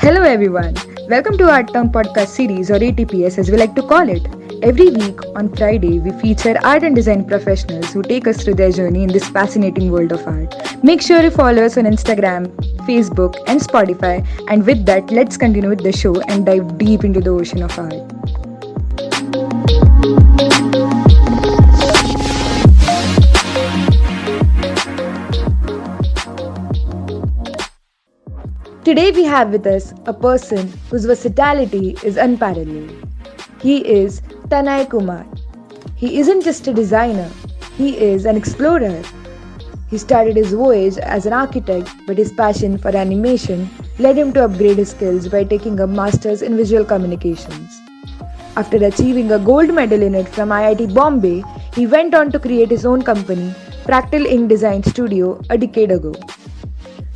Hello everyone. Welcome to our Town Podcast series or ATPS as we like to call it. Every week on Friday we feature art and design professionals who take us through their journey in this fascinating world of art. Make sure you follow us on Instagram, Facebook and Spotify, and with that let's continue with the show and dive deep into the ocean of art. Today we have with us a person whose versatility is unparalleled. He is Tanay Kumar. He isn't just a designer, he is an explorer. He started his voyage as an architect, but his passion for animation led him to upgrade his skills by taking a master's in visual communications. After achieving a gold medal in it from IIT Bombay, he went on to create his own company, Fractal Ink Design Studio, a decade ago.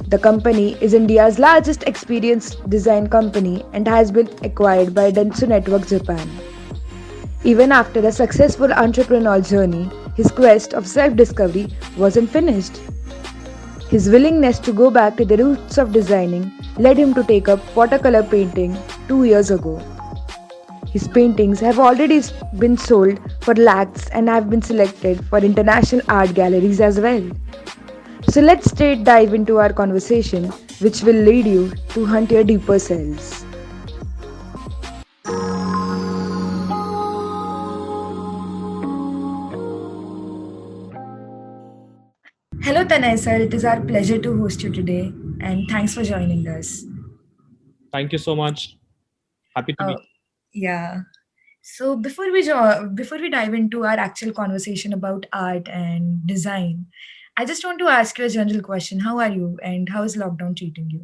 The company is India's largest experience design company and has been acquired by Dentsu Netwirk Japan. Even after a successful entrepreneurial journey, his quest of self-discovery wasn't finished. His willingness to go back to the roots of designing led him to take up watercolor painting 2 years ago. His paintings have already been sold for lakhs and have been selected for international art galleries as well. So let's straight dive into our conversation, which will lead you to hunt your deeper selves. Hello, Tanay sir. It is our pleasure to host you today, and thanks for joining us. Thank you so much. Happy to Uh, be. yeah. So before we dive into our actual conversation about art and design, I just want to ask you a general question. How are you, and how is lockdown treating you?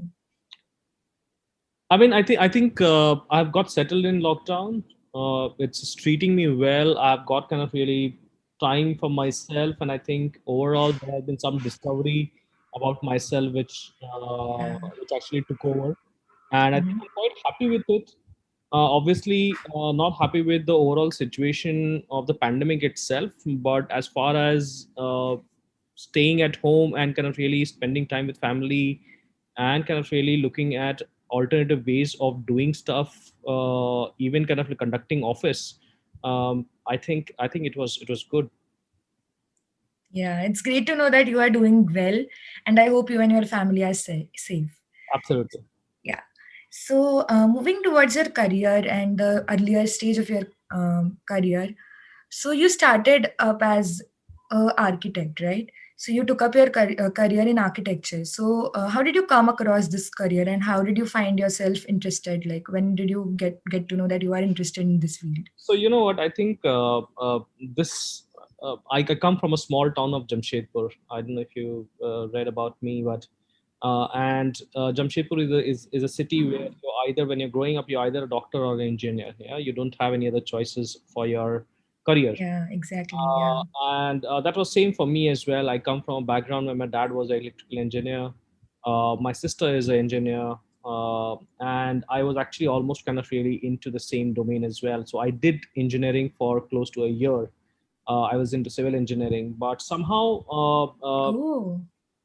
I think I've got settled in lockdown. It's treating me well. I've got kind of really time for myself, and I think overall there has been some discovery about myself, which actually took over, and I think I'm quite happy with it. Obviously, not happy with the overall situation of the pandemic itself, but as far as staying at home and kind of really spending time with family and kind of really looking at alternative ways of doing stuff, even kind of like conducting office, I think it was good. Yeah, it's great to know that you are doing well, and I hope you and your family are safe. Absolutely. Yeah. So, moving towards your career and the earlier stage of your career, so you started up as a architect, right? So you took up your career in architecture. So, how did you come across this career, and how did you find yourself interested? Like, when did you get to know that you are interested in this field? So you know what? I think this. I come from a small town of Jamshedpur. I don't know if you read about me, but and Jamshedpur is a city where you're either when you're growing up, you're either a doctor or an engineer. Yeah, you don't have any other choices for your career. Yeah, exactly. Yeah. And that was same for me as well. I come from a background where my dad was an electrical engineer, my sister is an engineer, and I was actually almost kind of really into the same domain as well. So I did engineering for close to a year. I was into civil engineering, but somehow Oh.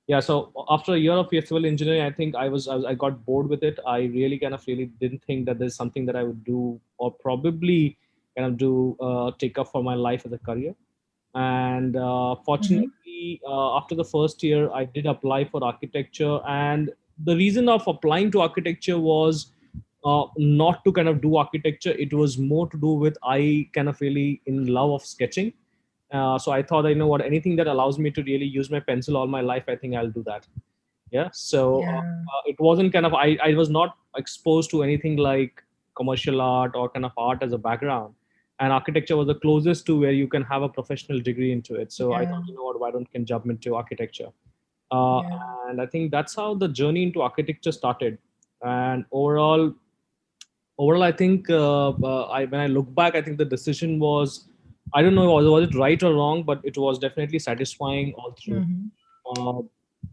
yeah, so after a year of civil engineering, I think I got bored with it. I really kind of really didn't think that there's something that I would do or probably kind of do take up for my life as a career. And Mm-hmm. fortunately, after the first year, I did apply for architecture. And the reason of applying to architecture was not to kind of do architecture. It was more to do with I kind of really in love of sketching. So I thought, you know what, anything that allows me to really use my pencil all my life, I think I'll do that. Yeah. So Yeah. it wasn't kind of I was not exposed to anything like commercial art or kind of art as a background, and architecture was the closest to where you can have a professional degree into it. So I Yeah. thought, you know what, why don't can jump into architecture? uh, Yeah. and I think that's how the journey into architecture started. And overall I think when I look back, I think the decision was, I don't know, was it right or wrong, but it was definitely satisfying all through. Mm-hmm. uh,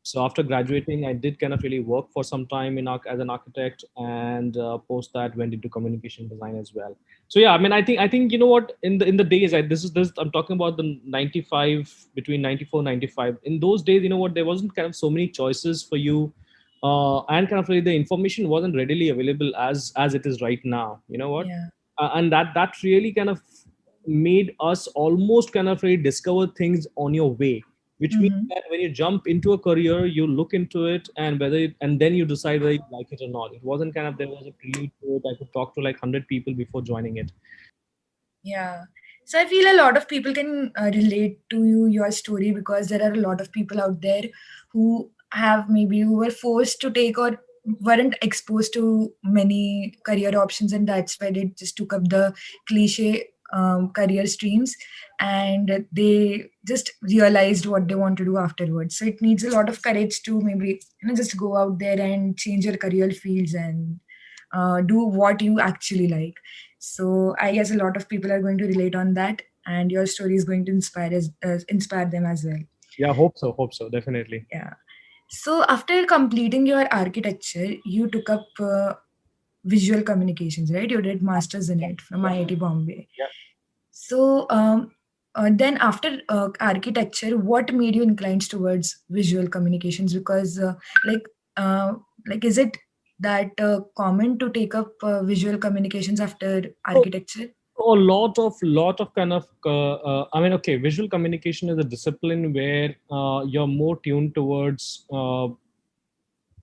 so after graduating, I did kind of really work for some time as an architect, and post that went into communication design as well. So yeah, I think you know what, in the days, this I'm talking about the 95, between 94 95. In those days, you know what, there wasn't kind of so many choices for you and kind of really the information wasn't readily available as it is right now. You know what? Yeah. And that really kind of made us almost kind of really discover things on your way, which means Mm-hmm. that when you jump into a career, you look into it, and and then you decide whether you like it or not. It wasn't kind of there was a prelude to it. I could talk to like 100 people before joining it. Yeah. So I feel a lot of people can relate to your story, because there are a lot of people out there who who were forced to take or weren't exposed to many career options, and that's why they just took up the cliche career streams, and they just realized what they want to do afterwards. So it needs a lot of courage to maybe just go out there and change your career fields and do what you actually like. So I guess a lot of people are going to relate on that, and your story is going to inspire them as well. Yeah, hope so, definitely. Yeah. So after completing your architecture, you took up visual communications, right? You did masters in it from Yeah, IIT Bombay. yeah. So then after architecture, what made you inclined towards visual communications? Because like uh, is it that common to take up visual communications after So, architecture? a lot of kind of I mean, okay, visual communication is a discipline where you're more tuned towards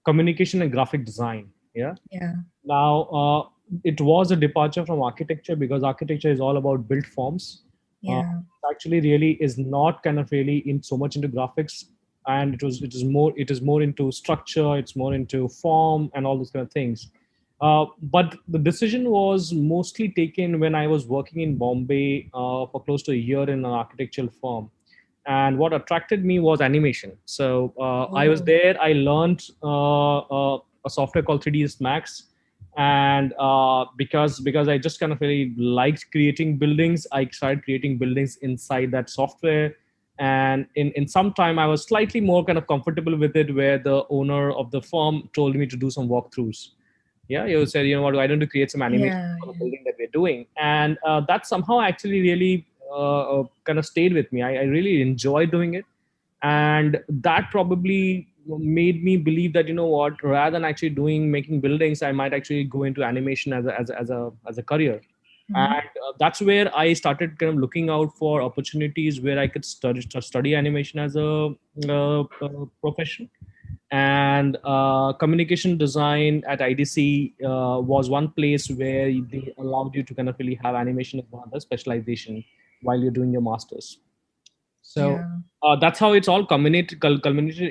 communication and graphic design. Yeah. Yeah. Now, it was a departure from architecture because architecture is all about built forms. Yeah. Actually, really is not kind of really in so much into graphics, and it is more into structure. It's more into form and all those kind of things. But the decision was mostly taken when I was working in Bombay for close to a year in an architectural firm, and what attracted me was animation. So I was Oh. there. I learned a software called 3ds Max, and because I just kind of really liked creating buildings, I started creating buildings inside that software. And in some time, I was slightly more kind of comfortable with it, where the owner of the firm told me to do some walkthroughs. Yeah, you said, you know what, why don't you create some animation Yeah. for the Yeah. building that we're doing? And that somehow actually really kind of stayed with me. I really enjoyed doing it, and that probably made me believe that, you know what, rather than actually doing making buildings, I might actually go into animation as a career. Mm-hmm. And that's where I started kind of looking out for opportunities where I could study animation as a profession. And communication design at IDC was one place where they allowed you to kind of really have animation as one of the specialization while you're doing your masters. So Yeah. that's how it's all culminated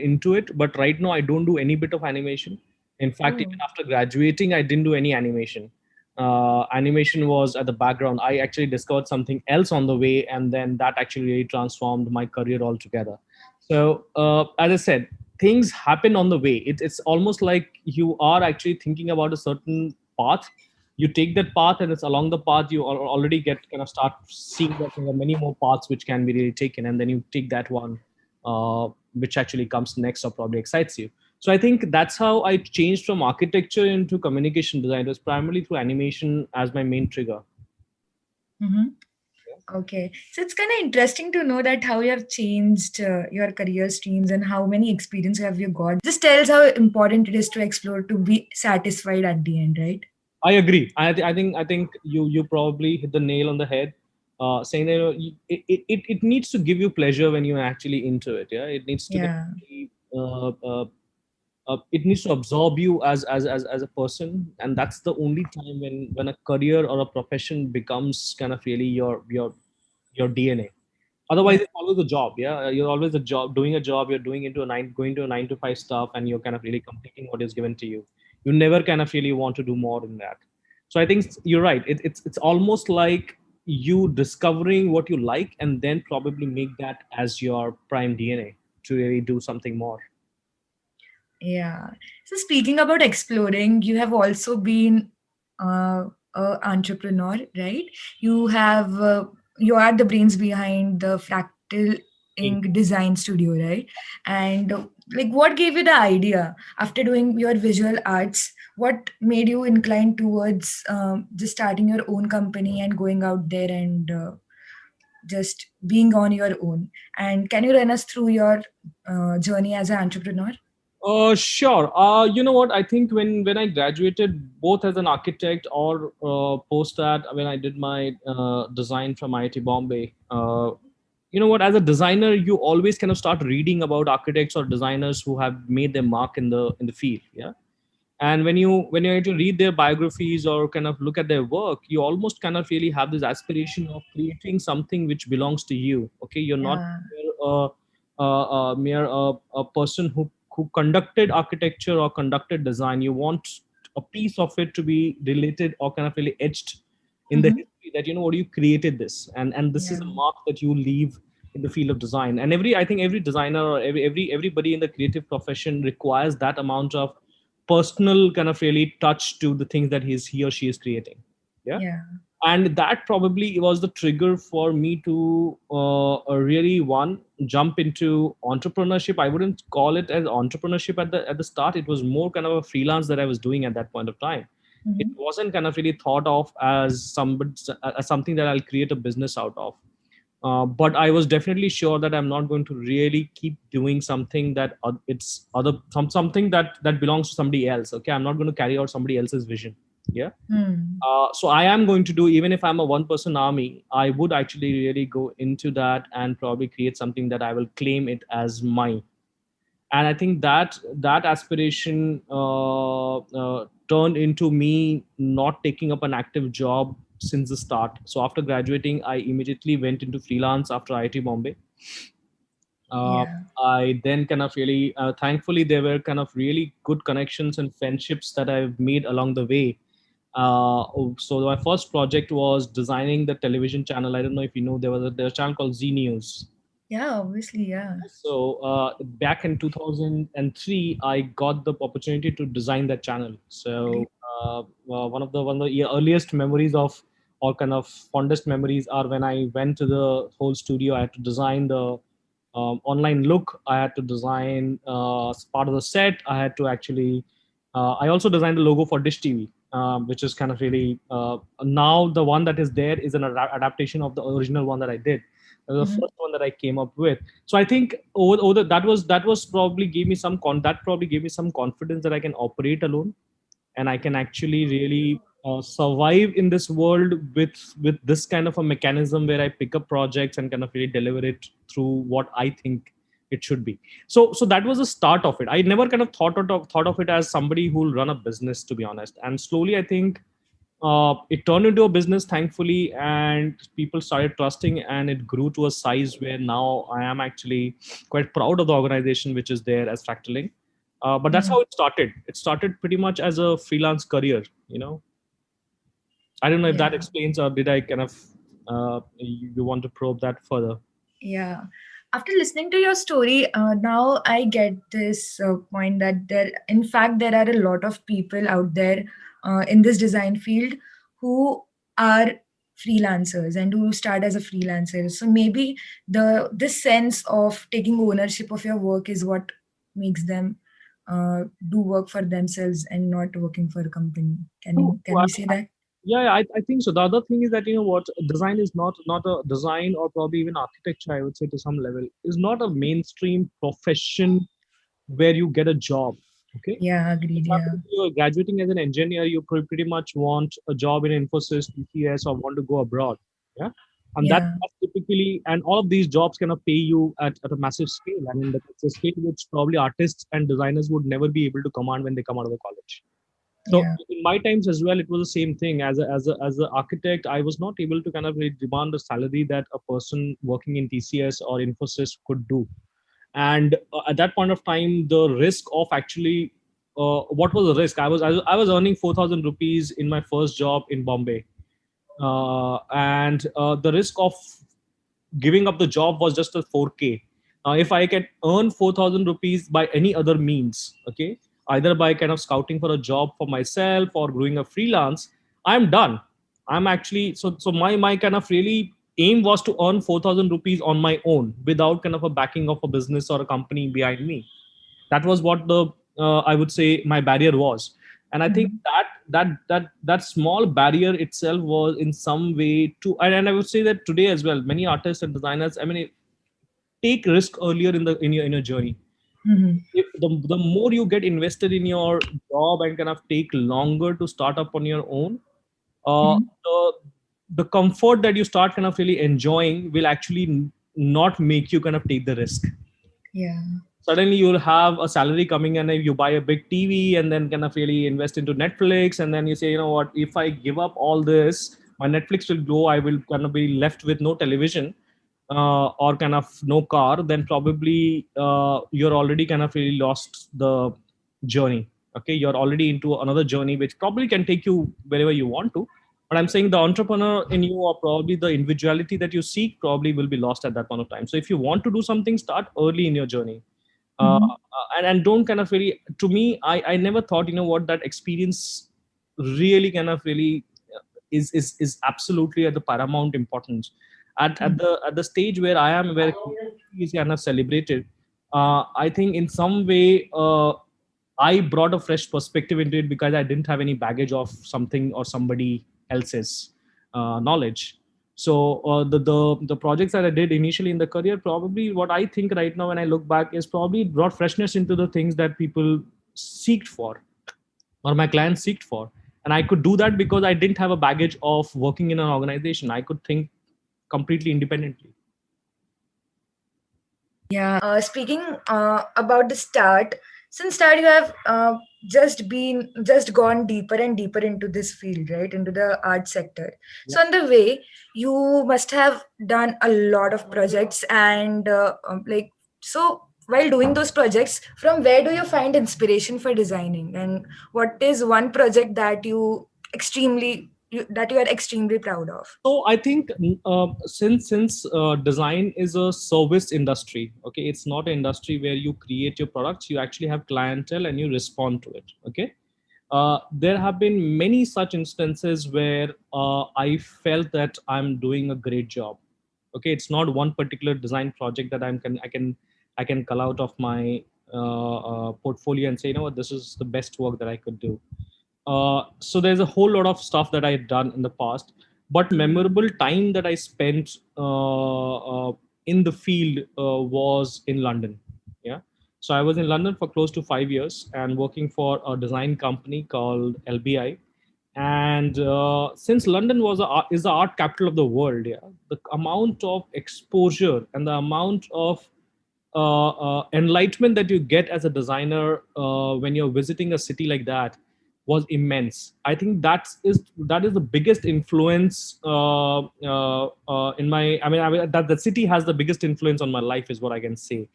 into it. But right now, I don't do any bit of animation. In fact, Oh. even after graduating, I didn't do any animation. Animation was at the background. I actually discovered something else on the way, and then that actually really transformed my career altogether. So, as I said, things happen on the way. It's almost like you are actually thinking about a certain path. You take that path, and it's along the path you already get kind of start seeing that there are many more paths which can be really taken, and then you take that one which actually comes next or probably excites you. So I think that's how I changed from architecture into communication design. It was primarily through animation as my main trigger. Mm-hmm. Okay, so it's kind of interesting to know that how you have changed your career streams and how many experience have you got. Just tells how important it is to explore to be satisfied at the end, right? I agree. I think you probably hit the nail on the head, saying that, you know, it needs to give you pleasure when you're actually into it. Yeah, it needs to get Yeah. it needs to absorb you as a person, and that's the only time when a career or a profession becomes kind of really your DNA. Otherwise, Yeah. it's always a job. Yeah, you're always a job, doing a job. You're doing into a nine going to a 9 to 5 stuff, and you're kind of really completing what is given to you. You never kind of really want to do more than that. So I think you're right. It's almost like you discovering what you like, and then probably make that as your prime DNA to really do something more. Yeah. So speaking about exploring, you have also been a entrepreneur, right? You have you are the brains behind the Fractal Ink design studio, right? And what gave you the idea after doing your visual arts? What made you inclined towards just starting your own company and going out there and just being on your own? And can you run us through your journey as an entrepreneur? Sure. You know what? I think when I graduated, both as an architect or post that when I did my design from IIT Bombay, you know what? As a designer, you always kind of start reading about architects or designers who have made their mark in the field. Yeah. And when you to read their biographies or kind of look at their work, you almost kind of really have this aspiration of creating something which belongs to you. Okay, you're not Yeah. mere a person who conducted architecture or conducted design. You want a piece of it to be related or kind of really etched in the Hmm. history that you know what you created this, and this is Yeah. a mark that you leave in the field of design. And I think every designer or everybody in the creative profession requires that amount of personal kind of really touch to the things that he or she is creating. Yeah. Yeah. And that probably was the trigger for me to really one jump into entrepreneurship. I wouldn't call it as entrepreneurship at the start. It was more kind of a freelance that I was doing at that point of time. It Hmm. wasn't kind of really thought of as something that I'll create a business out of. But I was definitely sure that I'm not going to really keep doing something that it's something that belongs to somebody else. Okay, I'm not going to carry out somebody else's vision. Yeah. Hmm. So I am going to do, even if I'm a one person army, I would actually really go into that and probably create something that I will claim it as mine. And I think that aspiration turned into me not taking up an active job since the start. So after graduating, I immediately went into freelance after IIT Bombay. uh, Yeah. I then kind of really, thankfully, there were kind of really good connections and friendships that I've made along the way. So my first project was designing the television channel. I don't know if you know, there was a channel called Z News. Yeah. Obviously. Yeah. So back in 2003, I got the opportunity to design that channel. So Great. one of the earliest memories of, or kind of fondest memories, are when I went to the whole studio. I had to design the online look. I had to design part of the set. I had to actually. I also designed the logo for Dish TV, which is kind of really now the one that is there is an adaptation of the original one that I did. The Hmm. first one that I came up with. So I think that was probably gave me some that probably gave me some confidence that I can operate alone, and I can actually really survive in this world with this kind of a mechanism where I pick up projects and kind of really deliver it through what I think it should be. So that was the start of it. I never kind of thought of it as somebody who will run a business, to be honest. And slowly, I think it turned into a business, thankfully, and people started trusting, and it grew to a size where now I am actually quite proud of the organization which is there as Fractal Ink. But that's Hmm. how it started. It started pretty much as a freelance career. You know, I don't know if that Yeah. explains, or did I kind of you want to probe that further? Yeah. After listening to your story, now I get this point that in fact, there are a lot of people out there in this design field who are freelancers and who start as a freelancer. So maybe this sense of taking ownership of your work is what makes them do work for themselves and not working for a company. Can we say that? Yeah, I think so. The other thing is that you know what, design is not a design, or probably even architecture, I would say to some level, is not a mainstream profession where you get a job. Okay. Yeah, For agreed. example, Yeah. if you're graduating as an engineer, you pretty much want a job in Infosys, TCS, or want to go abroad. Yeah. And Yeah. that's typically, and all of these jobs kind of pay you at a massive scale. I mean, that's a scale which probably artists and designers would never be able to command when they come out of the college. So Yeah. in my times as well, it was the same thing. As an architect, I was not able to kind of really demand the salary that a person working in TCS or Infosys could do. And at that point of time, the risk of actually, what was the risk? I was earning 4,000 rupees in my first job in Bombay, and the risk of giving up the job was just a 4K. If I can earn 4,000 rupees by any other means, okay, either by kind of scouting for a job for myself or doing a freelance, I'm done. I'm actually, so my kind of really aim was to earn 4,000 rupees on my own without kind of a backing of a business or a company behind me. That was what the I would say my barrier was. And I think Mhm. that small barrier itself was in some way to, and I would say that today as well, many artists and designers, I mean, take risk earlier in your journey. Mhm. If the more you get invested in your job and kind of take longer to start up on your own, uh, Mhm. the the comfort that you start kind of really enjoying will actually not make you kind of take the risk. Yeah. Suddenly you'll have a salary coming and you buy a big TV and then kind of really invest into Netflix, and then you say, you know what, if I give up all this, my Netflix will go, I will kind of be left with no television, or kind of no car, then probably you're already kind of really lost the journey. Okay, you're already into another journey which probably can take you wherever you want to. But I'm saying the entrepreneur in you, or probably the individuality that you seek, probably will be lost at that point of time. So if you want to do something, start early in your journey. Mhm. And don't kind of really, to me, I never thought, you know what, that experience really kind of really is absolutely at the paramount importance at the stage where I am, where creativity is kind of celebrated. I think in some way, I brought a fresh perspective into it because I didn't have any baggage of something or somebody else's knowledge. So the projects that I did initially in the career, probably what I think right now when I look back, is probably brought freshness into the things that people seeked for, or my clients seeked for. And I could do that because I didn't have a baggage of working in an organization. I could think completely independently. Yeah. Speaking about the start, since start you have just gone deeper and deeper into this field, right? Into the art sector. Yeah. So on the way, you must have done a lot of projects and like so. While doing those projects, from where do you find inspiration for designing, and what is one project that that you are extremely proud of? So I think since design is a service industry, okay, it's not an industry where you create your products. You actually have clientele and you respond to it. Okay, there have been many such instances where I felt that I'm doing a great job. Okay, it's not one particular design project that I can cull out of my portfolio and say, you know what, this is the best work that I could do. So there's a whole lot of stuff that I had done in the past, but memorable time that I spent in the field was in London. Yeah, so I was in London for close to 5 years and working for a design company called LBI. And since London is the art capital of the world, yeah, the amount of exposure and the amount of enlightenment that you get as a designer when you're visiting a city like that was immense. I think that is the biggest influence in my. That the city has the biggest influence on my life is what I can say.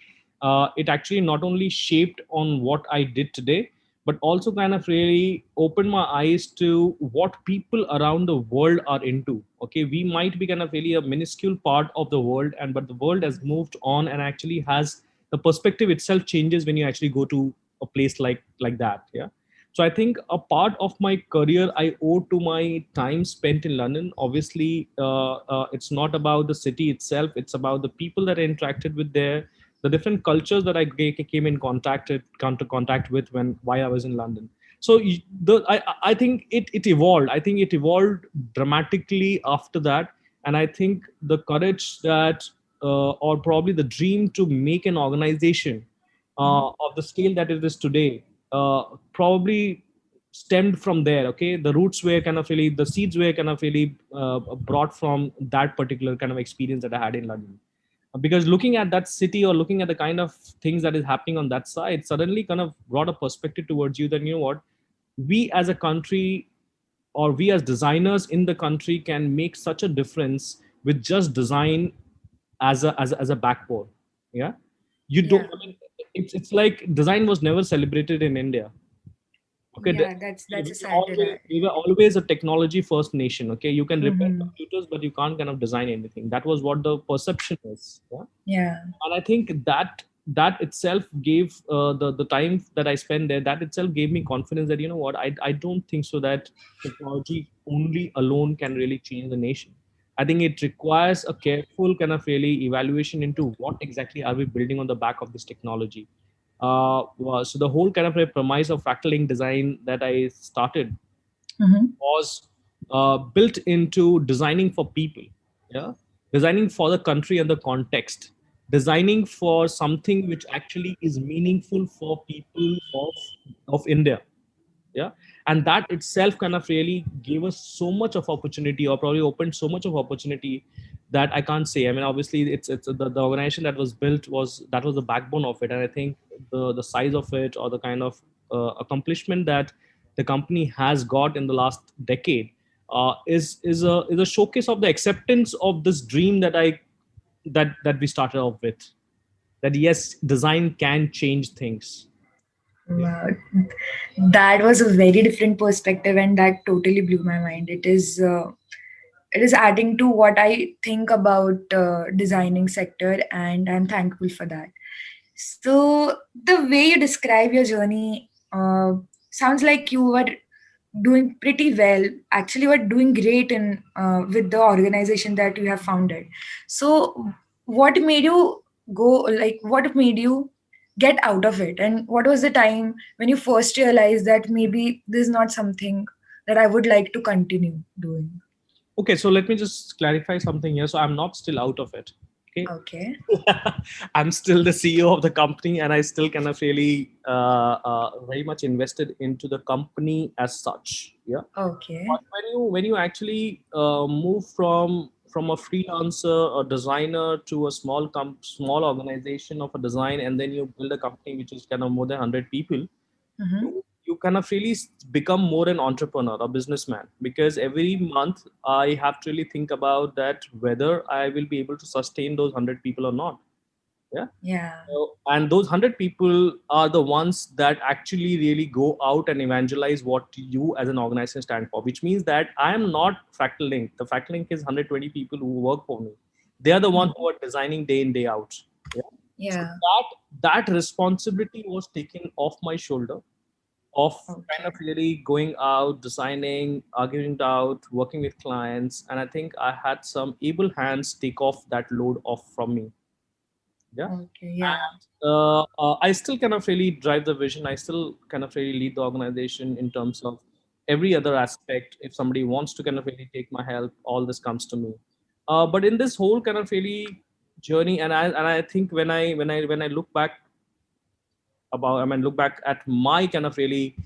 It actually not only shaped on what I did today, but also kind of really opened my eyes to what people around the world are into. Okay, we might be kind of really a minuscule part of the world, and but the world has moved on and actually has the perspective itself changes when you actually go to a place like that. Yeah. So I think a part of my career I owe to my time spent in London. Obviously, it's not about the city itself; it's about the people that I interacted with there, the different cultures that I came in contact with when while I was in London. So I think it evolved. I think it evolved dramatically after that, and I think the courage that or probably the dream to make an organization of the scale that it is today probably stemmed from there. Okay, the roots were kind of really, the seeds were kind of really brought from that particular kind of experience that I had in London. Because looking at that city or looking at the kind of things that is happening on that side suddenly kind of brought a perspective towards you that, you know what, we as a country, or we as designers in the country, can make such a difference with just design as a backbone. Yeah, you don't, Yeah. I mean, it's like design was never celebrated in India. Okay, Yeah, that's a sad reality. we were always a technology first nation. Okay, you can repair Mm-hmm. computers but you can't kind of design anything. That was what the perception is. Yeah. Yeah. And I think that itself gave the time that I spent there, that itself gave me confidence that, you know what, I don't think so that technology only alone can really change the nation. I think it requires a careful kind of really evaluation into what exactly are we building on the back of this technology. So the whole kind of a premise of fractal ink design that I started Mm-hmm. was built into designing for people. Yeah, designing for the country and the context. designing for something which actually is meaningful for people of India. Yeah, and that itself kind of really gave us so much of opportunity, or probably opened so much of opportunity, that I can't say. I mean, obviously it's the organization that was built, was the backbone of it. And I think the size of it, or the kind of accomplishment that the company has got in the last decade, is a showcase of the acceptance of this dream that we started off with, that yes, design can change things. Yeah. Wow. That was a very different perspective, and that totally blew my mind. It is adding to what I think about designing sector, and I'm thankful for that. So the way you describe your journey sounds like you were doing pretty well. Actually, you were doing great in with the organization that you have founded. So what made you go, like what made you get out of it, and what was the time when you first realized that maybe this is not something that I would like to continue doing? Okay, so let me just clarify something here. So I'm not still out of it. Okay. Okay. I'm still the CEO of the company, and I still kind of really very much invested into the company as such. Yeah. Okay. But when you actually move from a freelancer or designer to a small organization of a design, and then you build a company which is kind of more than 100 people, Mm-hmm. you kind of really become more an entrepreneur, a businessman, because every month I have to really think about that whether I will be able to sustain those 100 people or not. Yeah. Yeah. And those 100 people are the ones that actually really go out and evangelize what you as an organization stand for, which means that I am not Fractal Ink. The Fractal Ink is 120 people who work for me. They are the ones who are designing day in, day out. Yeah. So Yeah. that responsibility was taken off my shoulder, of kind Okay. of really going out, designing, arguing it out, working with clients. And I think I had some able hands take off that load off from me. Yeah. Okay. Yeah. And I still kind of really drive the vision. I still kind of really lead the organization in terms of every other aspect. If somebody wants to kind of really take my help, all this comes to me. But in this whole kind of really journey, and I think when I look back look back at my kind of really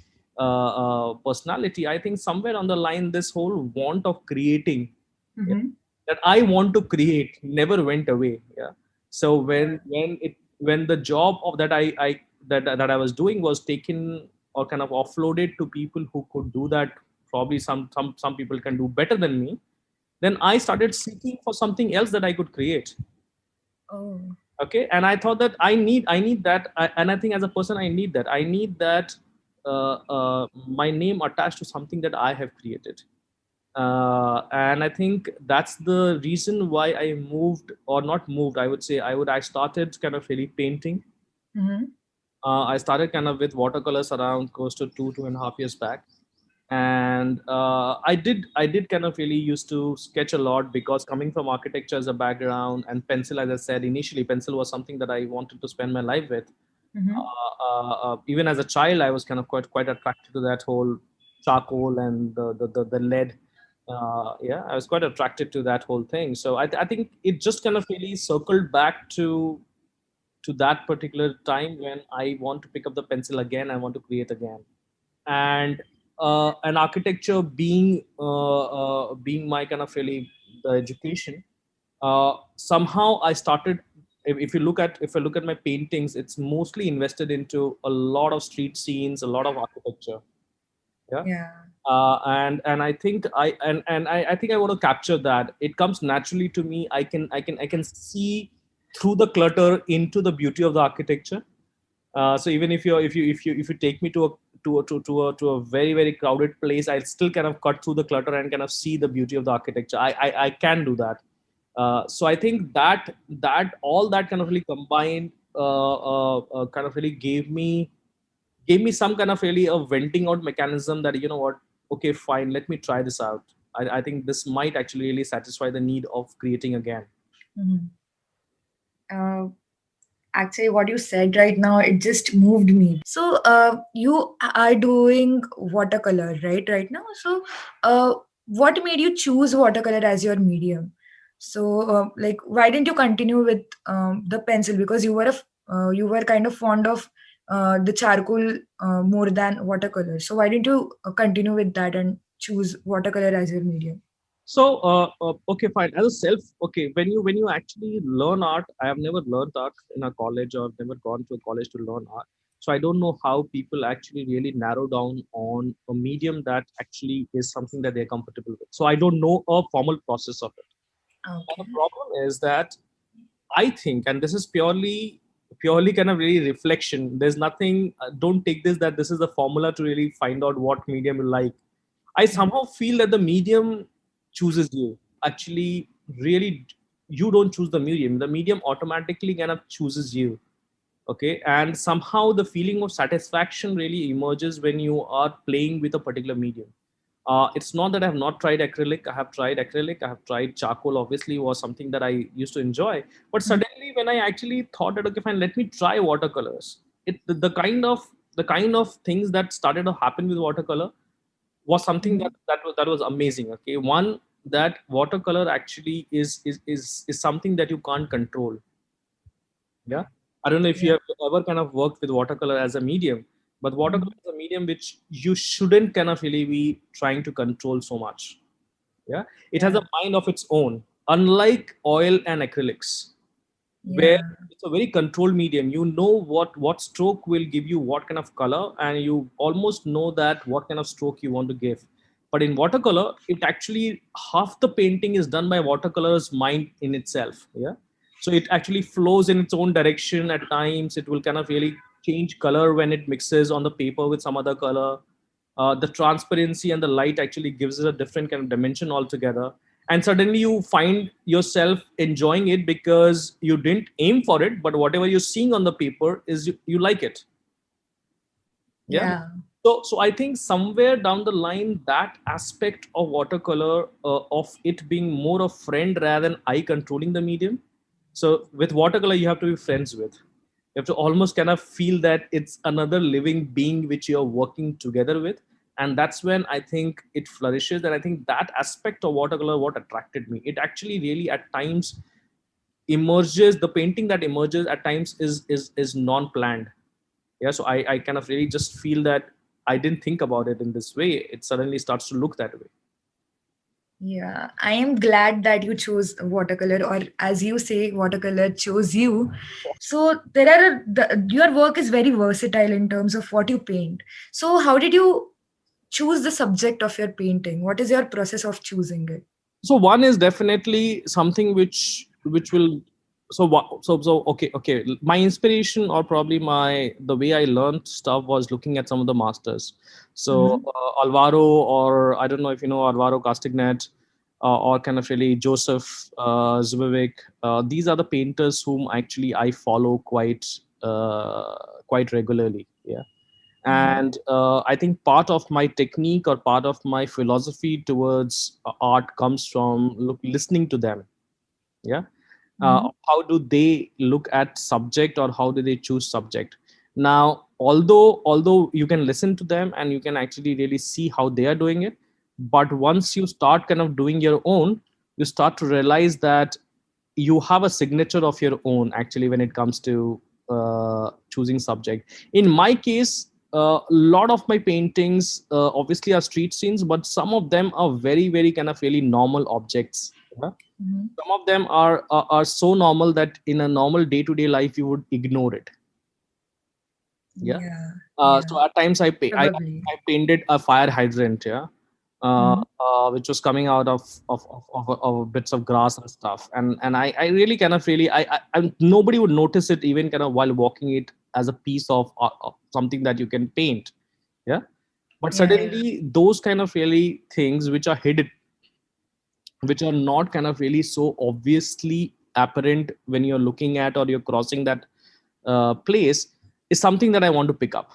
personality, I think somewhere on the line, this whole want of creating, yeah, Mm-hmm. that I want to create never went away. Yeah. So when the job of that I was doing was taken or kind of offloaded to people who could do that, probably some people can do better than me, then I started seeking for something else that I could create. Oh. Okay. And I thought that I need that. And I think as a person, I need that. I need that my name attached to something that I have created. And I think that's the reason why I moved, or not moved, I would say I started kind of really painting. Mm-hmm. I started kind of with watercolors around close to 2.5 years back. And I did kind of really used to sketch a lot, because coming from architecture as a background, and pencil, as I said initially, pencil was something that I wanted to spend my life with. Mm-hmm. Even as a child, I was kind of quite attracted to that whole charcoal and the lead. Yeah, I was quite attracted to that whole thing. So I think it just kind of really circled back to that particular time when I want to pick up the pencil again. I want to create again. And an architecture being my kind of really the education, somehow I started. If I look at my paintings, it's mostly invested into a lot of street scenes, a lot of architecture. Yeah. Yeah. And I think I want to capture that. It comes naturally to me. I can see through the clutter into the beauty of the architecture. So even if you take me to a very very crowded place, I'll still kind of cut through the clutter and kind of see the beauty of the architecture. I can do that. So I think that all that kind of really combined, kind of really gave me some kind of really a venting out mechanism, that, you know what, okay, fine, let me try this out. I think this might actually really satisfy the need of creating again. Mm-hmm. Uh, Actually, what you said right now, it just moved me. So, you are doing watercolor, right? Right now. So, what made you choose watercolor as your medium? So, like, why didn't you continue with the pencil? Because you were kind of fond of the charcoal more than watercolor. So, why didn't you continue with that and choose watercolor as your medium? So, okay, fine. As a self, okay, when you actually learn art, I have never learned art in a college or never gone to a college to learn art. So I don't know how people actually really narrow down on a medium that actually is something that they're comfortable with. So I don't know a formal process of it. Now the Okay. problem is that I think, and this is purely kind of really reflection. There's nothing. Don't take this that this is the formula to really find out what medium you like. I somehow feel that the medium chooses you. Actually, really, you don't choose the medium. The medium automatically kind of chooses you. Okay, and somehow the feeling of satisfaction really emerges when you are playing with a particular medium. It's not that I have not tried acrylic. I have tried acrylic. I have tried charcoal. Obviously, was something that I used to enjoy. But Mhm. suddenly, when I actually thought that okay, fine, let me try watercolors. The kind of things that started to happen with watercolor was something Mhm. that was amazing. Okay, one, that watercolor actually is something that you can't control. Yeah, I don't know if you Yeah. have ever kind of worked with watercolor as a medium, but watercolor Mhm. is a medium which you shouldn't kind of really be trying to control so much. Yeah, it has a Yeah. mind of its own, unlike oil and acrylics, where Yeah. it's a very controlled medium. You know what stroke will give you what kind of color, and you almost know that what kind of stroke you want to give. But in watercolor, it actually half the painting is done by watercolor's mind in itself. Yeah, so it actually flows in its own direction. At times it will kind of really change color when it mixes on the paper with some other color. The transparency and the light actually gives it a different kind of dimension altogether, and suddenly you find yourself enjoying it because you didn't aim for it, but whatever you're seeing on the paper is you like it. Yeah. Yeah. So I think somewhere down the line, that aspect of watercolor, of it being more a friend rather than I controlling the medium. So with watercolor, you have to be friends with. You have to almost kind of feel that it's another living being which you're working together with. And that's when I think it flourishes. And I think that aspect of watercolor, what attracted me, it actually really at times emerges, the painting that emerges at times is non-planned. Yeah, so I kind of really just feel that I didn't think about it in this way, it suddenly starts to look that way. Yeah, I am glad that you chose watercolor, or as you say, watercolor chose you. So your work is very versatile in terms of what you paint. So how did you choose the subject of your painting? What is your process of choosing it? So one is definitely something which will, okay, my inspiration, or probably my the way I learned stuff, was looking at some of the masters. So Mm-hmm. Alvaro, or I don't know if you know Alvaro Castignet, or kind of really Joseph Zubovic. These are the painters whom actually I follow quite regularly. Yeah, Mm-hmm. and I think part of my technique or part of my philosophy towards art comes from listening to them. Yeah, Mm-hmm. how do they look at subject, or how do they choose subject? Now, although you can listen to them and you can actually really see how they are doing it, but once you start kind of doing your own, you start to realize that you have a signature of your own actually when it comes to choosing subject. In my case, a lot of my paintings obviously are street scenes, but some of them are very very kind of really normal objects. Yeah? Mm-hmm. Some of them are so normal that in a normal day to day life you would ignore it. Yeah. Yeah, yeah, So at times probably. I painted a fire hydrant. Yeah. Mm-hmm. Which was coming out of bits of grass and stuff, and I really kind of really nobody would notice it even kind of while walking it as a piece of something that you can paint. Yeah. But Yeah, yeah. suddenly those kind of really things which are hidden, which are not kind of really so obviously apparent when you're looking at or you're crossing that place, is something that I want to pick up.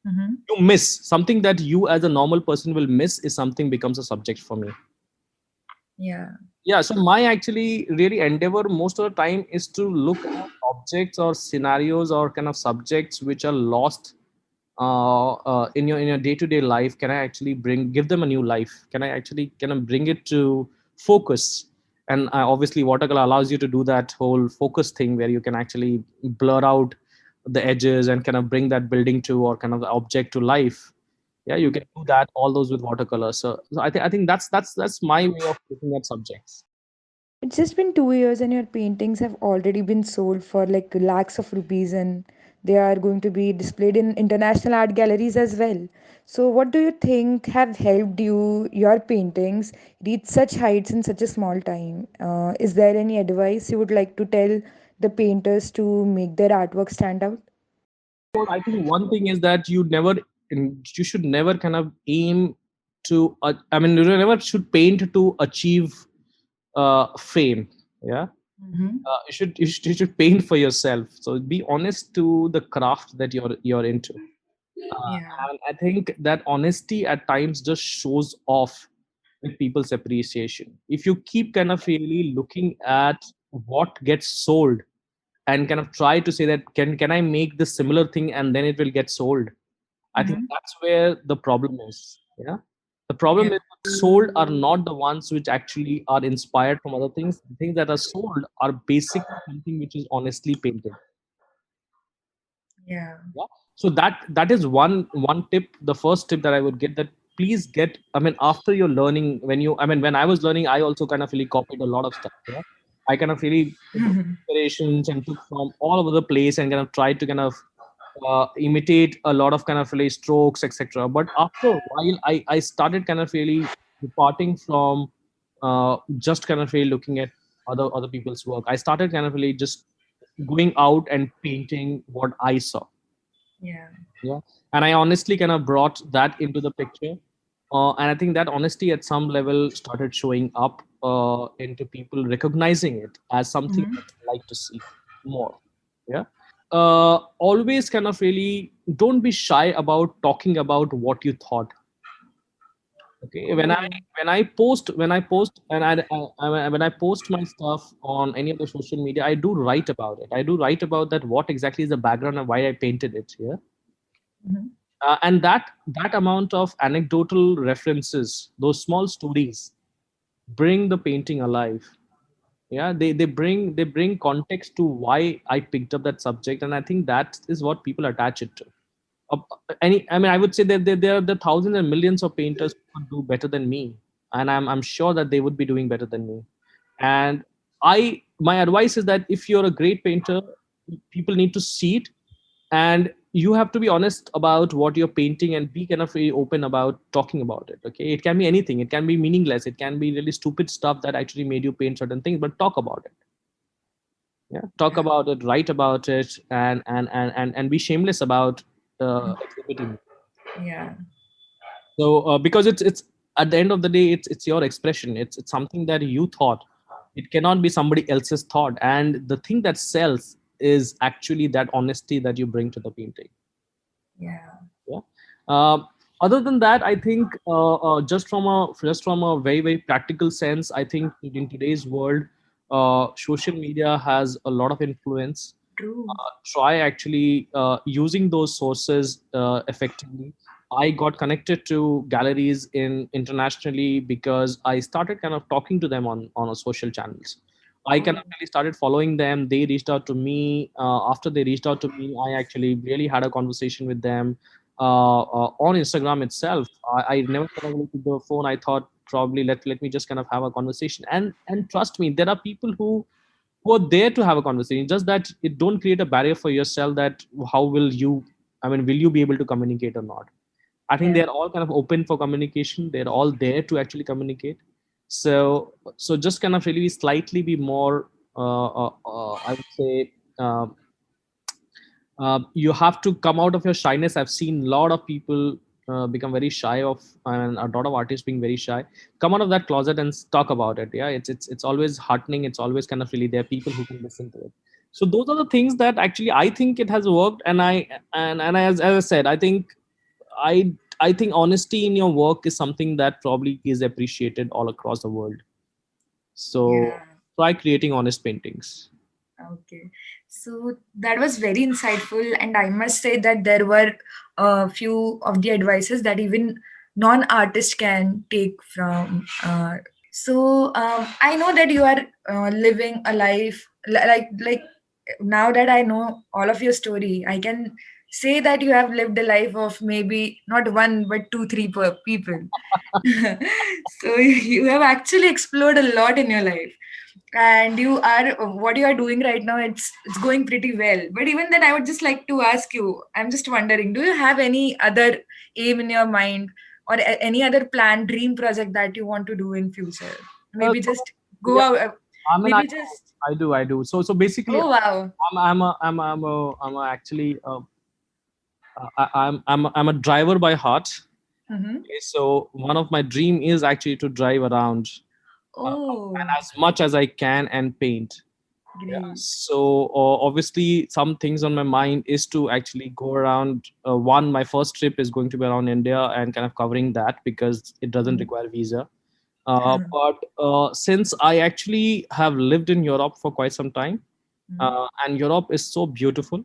Mm-hmm. You miss something that you as a normal person will miss, is something becomes a subject for me. Yeah. Yeah, so my actually really endeavor most of the time is to look at objects or scenarios or kind of subjects which are lost in your day-to-day life. Can I actually give them a new life? Can I bring it to focus And obviously watercolor allows you to do that whole focus thing where you can actually blur out the edges and kind of bring that building to or kind of the object to life. Yeah, you can do that all those with watercolor. So I think that's my way of looking at subjects. It's just been 2 years, and your paintings have already been sold for like lakhs of rupees, and they are going to be displayed in international art galleries as well. So, what do you think have helped your paintings, reach such heights in such a small time? Is there any advice you would like to tell the painters to make their artwork stand out? Well, I think one thing is that you should never kind of aim to. I mean, you never should paint to achieve fame. Yeah, you should paint for yourself. So be honest to the craft that you're into. And I think that honesty at times just shows off with people's appreciation. If you keep kind of really looking at what gets sold and kind of try to say that can I make this similar thing and then it will get sold, I think that's where the problem is. Yeah. The problem is that sold are not the ones which actually are inspired from other things. The things that are sold are basically something which is honestly painted. Yeah. So that is one tip. The first tip that I would get, that please get, I mean, after you're learning, when I was learning, I also kind of really copied a lot of stuff. Yeah. I kind of really took inspirations and took from all over the place and kind of tried to kind of imitate a lot of kind of really strokes, etc. But after a while, I started kind of really departing from just kind of really looking at other people's work. I started kind of really just going out and painting what I saw. Yeah. And I honestly kind of brought that into the picture. And I think that honesty at some level started showing up into people recognizing it as something that they like to see more. Yeah. Always kind of really don't be shy about talking about what you thought. Okay. When I post and when I post my stuff on any of the social media, I do write about it. I do write about that, what exactly is the background and why I painted it. Yeah. And that amount of anecdotal references, those small stories, bring the painting alive. Yeah, they bring context to why I picked up that subject, and I think that is what people attach it to. uh, I would say that there are the thousands and millions of painters who could do better than me, and I'm sure that they would be doing better than me. And my advice is that if you're a great painter, people need to see it, and you have to be honest about what you're painting and be kind of really open about talking about it. Okay, it can be anything. It can be meaningless. It can be really stupid stuff that actually made you paint certain things, but talk about it. Yeah, talk about it, write about it, and be shameless about exhibiting. So because it's at the end of the day, it's your expression. It's something that you thought. It cannot be somebody else's thought, and the thing that sells is actually that honesty that you bring to the painting. Yeah. Um, Other than that, I think just from a very very practical sense, I think in today's world, social media has a lot of influence. Try actually using those sources effectively. I got connected to galleries in internationally because I started kind of talking to them on a social channels. I kind of really started following them. They reached out to me. After they reached out to me, I actually really had a conversation with them on Instagram itself. I never kind of looked at the phone. I thought probably let me just kind of have a conversation. And trust me, there are people who are there to have a conversation. Just that it don't create a barrier for yourself that how will you, will you be able to communicate or not? I think they're all kind of open for communication. They're all there to actually communicate. So just kind of really slightly be more, I would say, you have to come out of your shyness. I've seen a lot of people become very shy of, and a lot of artists being very shy. Come out of that closet and talk about it. Yeah, it's always heartening. It's always kind of really there are people who can listen to it. So those are the things that actually I think it has worked. And as I said, I I think honesty in your work is something that probably is appreciated all across the world. So try creating honest paintings. So that was very insightful, and I must say that there were a few of the advices that even non-artists can take from So I know that you are living a life like now that I know all of your story, I can say that you have lived a life of maybe not one but two, three people. So you have actually explored a lot in your life, and you are what you are doing right now. It's going pretty well. But even then, I would just like to ask you. I'm just wondering, do you have any other aim in your mind, or any other plan, dream project that you want to do in future? Maybe So, just go yeah, out. I mean, Maybe just. I do, I do. So basically, Oh wow. I'm actually, I'm a driver by heart. Mm-hmm. Okay, so one of my dream is actually to drive around, and Oh, as much as I can and paint. Yeah. great. So obviously, some things on my mind is to actually go around. One, my first trip is going to be around India and kind of covering that because it doesn't Mm. require visa. But since I actually have lived in Europe for quite some time, Mm. and Europe is so beautiful.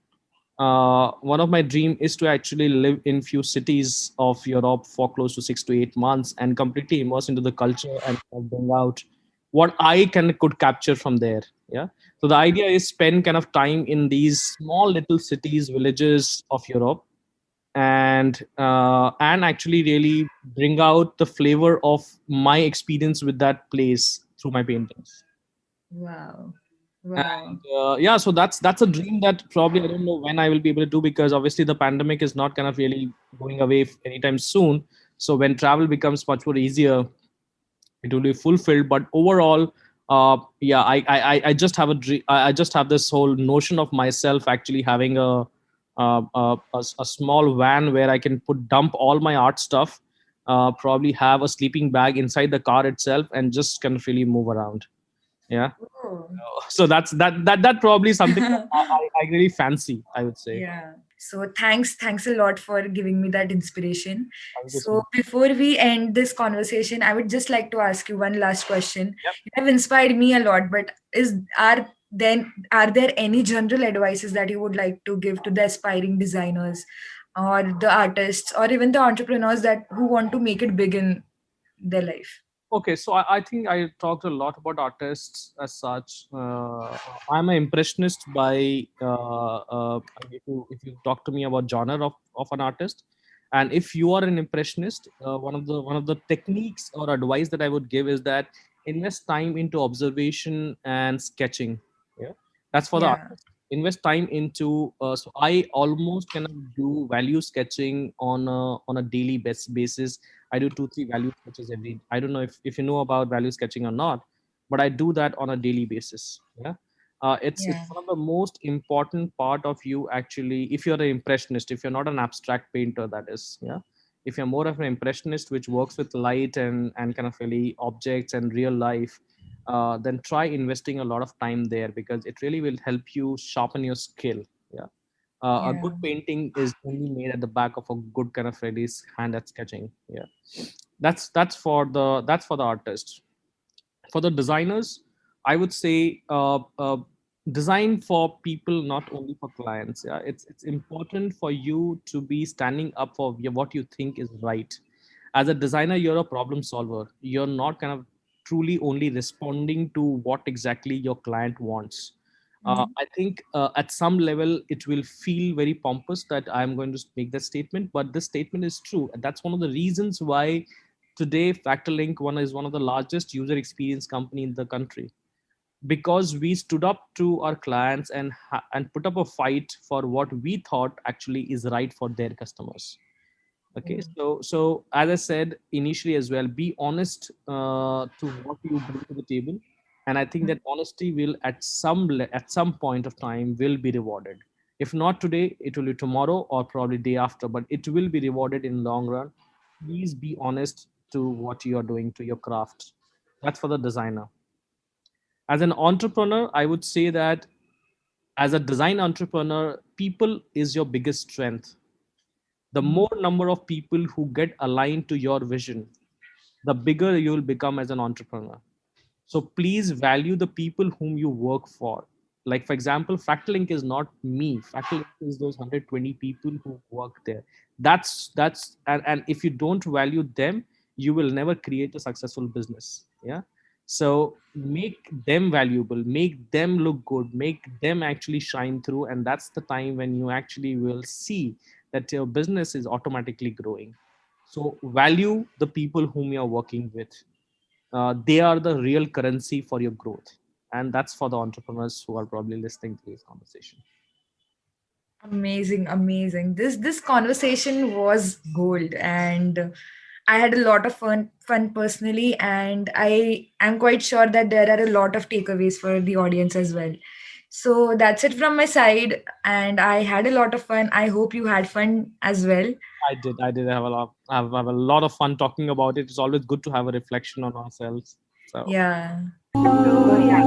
One of my dream is to actually live in few cities of Europe for close to 6 to 8 months and completely immerse into the culture and bring out what I can could capture from there. Yeah. So the idea is spend kind of time in these small little cities, villages of Europe, and actually really bring out the flavor of my experience with that place through my paintings. Wow. And Wow. yeah, so that's a dream that probably I don't know when I will be able to do, because obviously the pandemic is not kind of really going away anytime soon. So when travel becomes much more easier, it will be fulfilled. But overall, yeah, I just have a dream. I just have this whole notion of myself actually having a small van where I can put dump all my art stuff, probably have a sleeping bag inside the car itself, and just kind of really move around. Yeah. Oh. So that probably something that I really fancy, I would say. Yeah. So thanks a lot for giving me that inspiration. Thank you so So much. before we end this conversation, I would just like to ask you one last question. Yep. You have inspired me a lot, but are there any general advices that you would like to give to the aspiring designers or the artists or even the entrepreneurs that who want to make it big in their life? Okay, so I think I talked a lot about artists as such. I'm an impressionist by if you talk to me about genre of an artist, and if you are an impressionist, one of the techniques or advice that I would give is that invest time into observation and sketching. Yeah, that's for the Yeah. artist. Invest time into. So I almost kind of do value sketching on a daily basis. I do 2 3 value sketches every. I don't know if you know about value sketching or not, but I do that on a daily basis. Yeah, it's Yeah. one of the most important part of you actually. If you're an impressionist, if you're not an abstract painter, that is. Yeah, if you're more of an impressionist, which works with light and kind of really objects and real life, then try investing a lot of time there because it really will help you sharpen your skill. Yeah, a Yeah. good painting is only made at the back of a good kind of really hand at sketching. Yeah, that's for the artist. For the designers, I would say design for people, not only for clients. Yeah, it's important for you to be standing up for what you think is right. As a designer, you're a problem solver. You're not kind of truly only responding to what exactly your client wants. Mm. I think at some level it will feel very pompous that I'm going to make that statement, but this statement is true. And that's one of the reasons why today Fractal Ink is one of the largest user experience company in the country, because we stood up to our clients and put up a fight for what we thought actually is right for their customers. Okay, Mm. so as I said initially as well, be honest to what you bring to the table, and I think that honesty will at some point of time will be rewarded. If not today, it will be tomorrow or probably day after, but it will be rewarded in long run. Please be honest to what you are doing to your craft. That's for the designer. As an entrepreneur, I would say that as a design entrepreneur, people is your biggest strength. The Mm. more number of people who get aligned to your vision, the bigger you will become as an entrepreneur. So please value the people whom you work for. Like for example, Fractal Ink is not me. Fractal Ink is those 120 people who work there. And if you don't value them, you will never create a successful business. Yeah. So make them valuable, make them look good, make them actually shine through, and that's the time when you actually will see that your business is automatically growing. So value the people whom you're working with. They are the real currency for your growth, and that's for the entrepreneurs who are probably listening to this conversation. Amazing, amazing. This conversation was gold, and I had a lot of fun personally, and I am quite sure that there are a lot of takeaways for the audience as well. So that's it from my side, and I had a lot of fun. I hope you had fun as well. I did have a lot of fun talking about it. It's always good to have a reflection on ourselves. So Yeah. So yeah.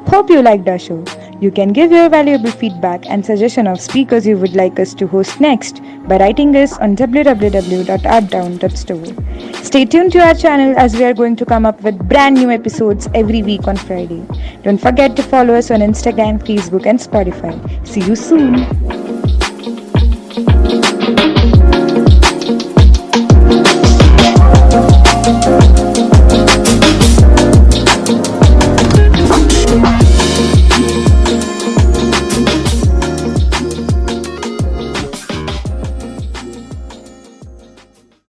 Hope you liked our show. You can give your valuable feedback and suggestion of speakers you would like us to host next by writing us on www.artdown.store. Stay tuned to our channel as we are going to come up with brand new episodes every week on Friday. Don't forget to follow us on Instagram, Facebook, and Spotify. See you soon.